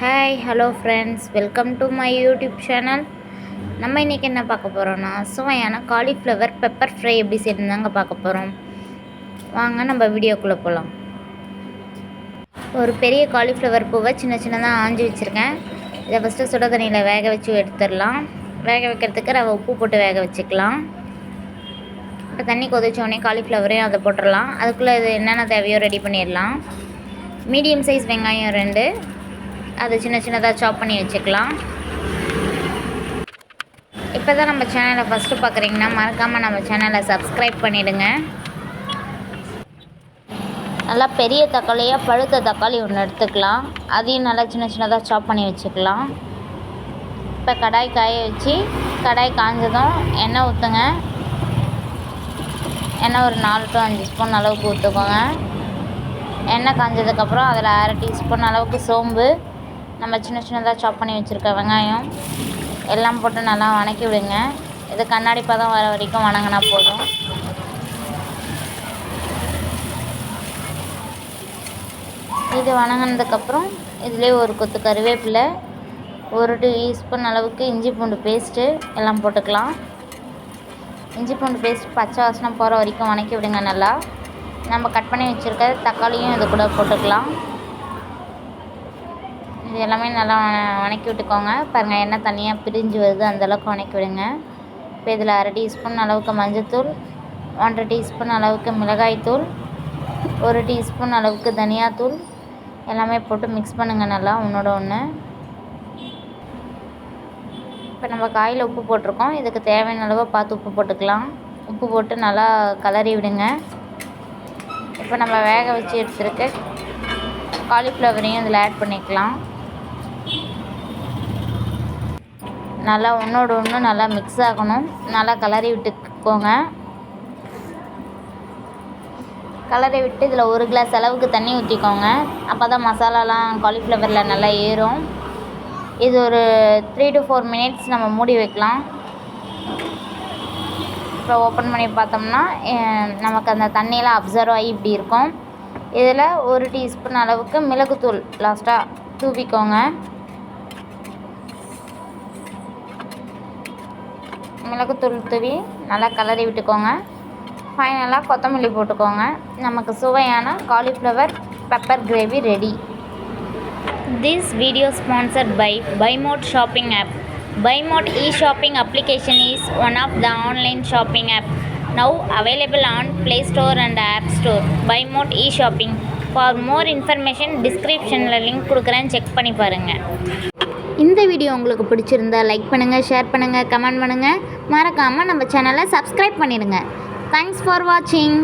Hi hello friends, welcome to my YouTube channel. நம்ம இன்றைக்கி என்ன பார்க்க போகிறோன்னா, சுவையான காலிஃப்ளவர் பெப்பர் ஃப்ரை எப்படி செய்யணுந்தாங்க பார்க்க போகிறோம். வாங்க நம்ம வீடியோக்குள்ளே போகலாம். ஒரு பெரிய காலிஃப்ளவர் பூவை சின்ன சின்னதாக ஆஞ்சி வச்சுருக்கேன். இதை ஃபஸ்ட்டு சுட தண்ணியில் வேக வச்சு எடுத்துடலாம். வேக வைக்கிறதுக்கு ரவை உப்பு போட்டு வேக வச்சுக்கலாம். இப்போ தண்ணி கொதிச்சோடனே காலிஃப்ளவரையும் அதை போட்டுடலாம். அதுக்குள்ளே இது என்னென்ன தேவையோ ரெடி பண்ணிடலாம். மீடியம் சைஸ் வெங்காயம் 2, அதை சின்ன சின்னதாக சாப் பண்ணி வச்சுக்கலாம். இப்போ தான் நம்ம சேனலை ஃபஸ்ட்டு பார்க்குறீங்கன்னா மறக்காமல் நம்ம சேனலை சப்ஸ்கிரைப் பண்ணிவிடுங்க. நல்லா பெரிய தக்காளியாக பழுத்த தக்காளி ஒன்று எடுத்துக்கலாம். அதையும் நல்லா சின்ன சின்னதாக சாப் பண்ணி வச்சுக்கலாம். இப்போ கடாய் காய வச்சு கடாய் காஞ்சதும் எண்ணெய் ஊற்றுங்க. எண்ணெய் ஒரு 4 to 5 ஸ்பூன் அளவுக்கு ஊற்றுக்கோங்க. எண்ணெய் காஞ்சதுக்கப்புறம் அதில் 1/2 டீஸ்பூன் அளவுக்கு சோம்பு, நம்ம சின்ன சின்னதாக சாப் பண்ணி வச்சுருக்க வெங்காயம் எல்லாம் போட்டு நல்லா வணக்கி விடுங்க. இது கண்ணாடி பதம் வர வரைக்கும் வணங்கினா போதும். இது வணங்கினதுக்கப்புறம் இதிலே ஒரு கொத்து கருவேப்பிலை, 1 டீஸ்பூன் அளவுக்கு இஞ்சி பூண்டு பேஸ்ட்டு எல்லாம் போட்டுக்கலாம். இஞ்சி பூண்டு பேஸ்ட் பச்சை வாசனை போகிற வரைக்கும் வணக்கி விடுங்க. நல்லா நம்ம கட் பண்ணி வச்சுருக்க தக்காளியும் இது கூட போட்டுக்கலாம். இது எல்லாமே நல்லா வணக்கி விட்டுக்கோங்க. பாருங்கள், எண்ணெய் தனியாக பிரிஞ்சு வருது, அந்தளவுக்கு வணக்கி விடுங்க. இப்போ இதில் 1/2 டீஸ்பூன் அளவுக்கு மஞ்சள்தூள், 1/2 டீஸ்பூன் அளவுக்கு மிளகாய்த்தூள், 1 டீஸ்பூன் அளவுக்கு தனியாத்தூள் எல்லாமே போட்டு மிக்ஸ் பண்ணுங்கள் நல்லா ஒன்றோட ஒன்று. இப்போ நம்ம காயில் உப்பு போட்டிருக்கோம். இதுக்கு தேவையான அளவு பார்த்து உப்பு போட்டுக்கலாம். உப்பு போட்டு நல்லா கலரி விடுங்க. இப்போ நம்ம வேக வச்சு எடுத்துருக்க காலிஃப்ளவரையும் இதில் ஆட் பண்ணிக்கலாம். நல்லா ஒன்றோட ஒன்று நல்லா மிக்ஸ் ஆகணும். நல்லா கலரி விட்டுக்கோங்க. கலரி விட்டு இதில் 1 கிளாஸ் அளவுக்கு தண்ணி ஊற்றிக்கோங்க. அப்போ தான் மசாலாலாம் காலிஃப்ளவரில் நல்லா ஏறும். இது ஒரு 3 to 4 மினிட்ஸ் நம்ம மூடி வைக்கலாம். இப்போ ஓப்பன் பண்ணி பார்த்தோம்னா நமக்கு அந்த தண்ணியெலாம் அப்சர்வ் ஆகி இப்படி இருக்கும். இதில் 1 டீஸ்பூன் அளவுக்கு மிளகுத்தூள் லாஸ்ட்டாக தூவிக்கோங்க. மிளகுத்தூள் தூவி நல்லா கலரி விட்டுக்கோங்க. ஃபைனலாக கொத்தமல்லி போட்டுக்கோங்க. நமக்கு சுவையான cauliflower pepper gravy ready. This video sponsored by BuyMode shopping app. BuyMode e-shopping application is one of the online shopping app now available on Play Store and App Store. BuyMode e-shopping. For more information descriptionல link கொடுக்குறேன், check பண்ணி பாருங்கள். இந்த video உங்களுக்கு பிடிச்சிருந்தா like பண்ணுங்கள், share பண்ணுங்கள், comment பண்ணுங்கள். மறக்காமல் நம்ம சேனலை சப்ஸ்கிரைப் பண்ணிடுங்க. தேங்க்ஸ் ஃபார் வாட்சிங்.